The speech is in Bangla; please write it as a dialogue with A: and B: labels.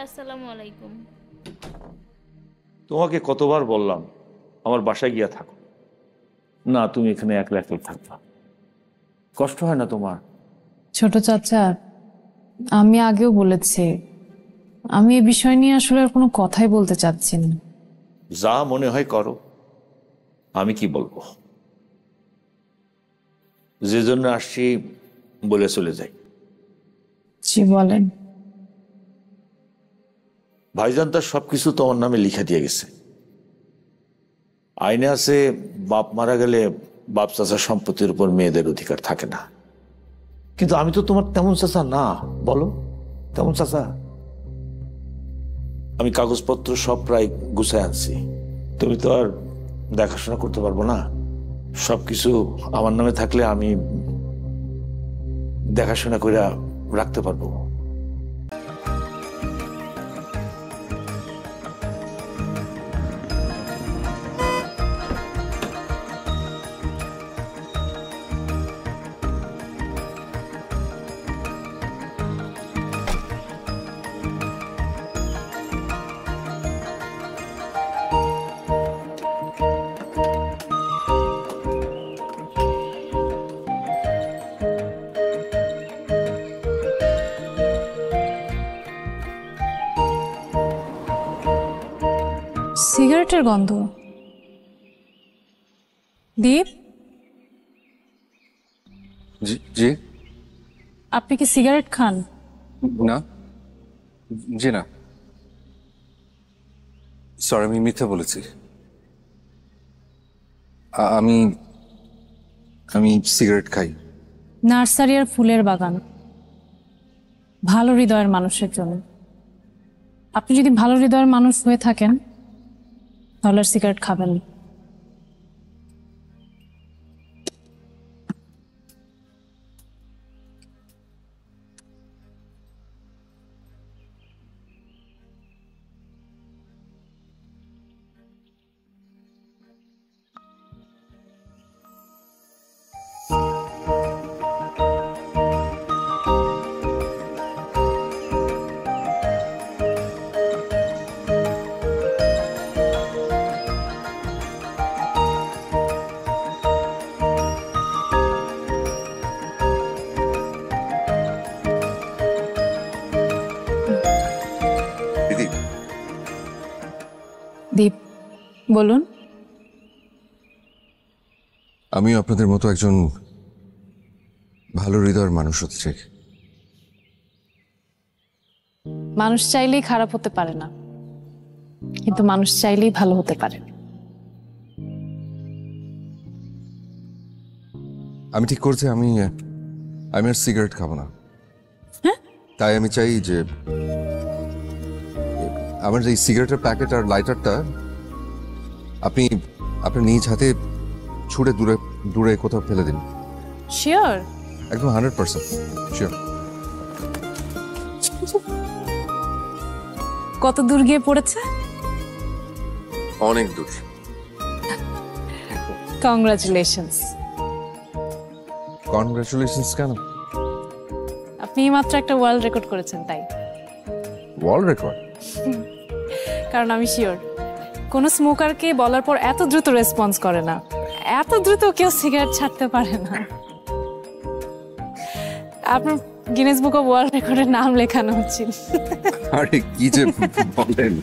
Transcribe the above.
A: আসসালামু আলাইকুম।
B: তোমাকে কতবার বললাম আমার বাসায় গিয়া থাকো, না তুমি এখানে একলা একলা থাকবা, কষ্ট হয় না তোমার?
C: ছোট চাচা, আমি আগেও বলেছি আমি এই বিষয় নিয়ে আসলে আর কোনো কথাই বলতে চাচ্ছি না।
B: যা মনে হয় করো, আমি কি বলবো? যে জন্য আসছি বলে চলে যাই।
C: জি বলেন।
B: ভাইজান তার সবকিছু তোমার নামে লিখে দিয়ে গেছে। আইনে আছে বাপ মারা গেলে বাপ চাচার সম্পত্তির উপর মেয়েদের অধিকার থাকে না, কিন্তু আমি তো তোমার তেমন চাচা না, বলো তেমন চাচা? আমি কাগজপত্র সব প্রায় গুছায় আনছি, তুমি তো আর দেখাশোনা করতে পারবো না। সবকিছু আমার নামে থাকলে আমি দেখাশোনা করে রাখতে পারবো।
C: সিগারেটের গন্ধ। দীপ,
D: জি
C: আপনি কি সিগারেট খান?
D: না, জি না, সরি আমি মিথ্যা বলেছি। আমি আমি সিগারেট খাই।
C: নার্সারি আর ফুলের বাগান ভালো হৃদয়ের মানুষের জন্য। আপনি যদি ভালো হৃদয়ের মানুষ হয়ে থাকেন তাহলে আর সিগারেট খাবেন না।
D: দিদি,
C: দীপ বলুন।
D: আমিও আপনাদের মতো একজন ভালো হৃদয়ের মানুষ হতে চাই।
C: মানুষ চাইলেই খারাপ হতে পারে না, কিন্তু মানুষ চাইলেই ভালো হতে পারে।
D: আমি ঠিক করছি আমি আমি আর সিগারেট খাবো না।
C: হ্যাঁ?
D: তাই আমি চাই যে আমার এই সিগারেটের প্যাকেট আর লাইটারটা আপনি আপনার নিজ হাতে ছুঁড়ে দূরে দূরে কোথাও ফেলে দিন।
C: শিওর?
D: একদম 100% শিওর।
C: কত দূর গিয়ে পড়েছে?
D: অনেক দূর।
C: কংগ্রাচুলেশনস।
D: কনগ্রাচুলেশনস কেন?
C: আপনি মাত্র একটা ওয়ার্ল্ড রেকর্ড করেছেন তাই।
D: World record?
C: কারণ আমি শিওর কোনো স্মোকারকে বলার পর এত দ্রুত রেসপন্স করে না, এত দ্রুত কেউ সিগারেট ছাড়তে পারে না। আপনার গিনেস বুক অফ ওয়ার্ল্ড রেকর্ডের নাম লেখানো উচিত।
D: আরে কি যে বলেন।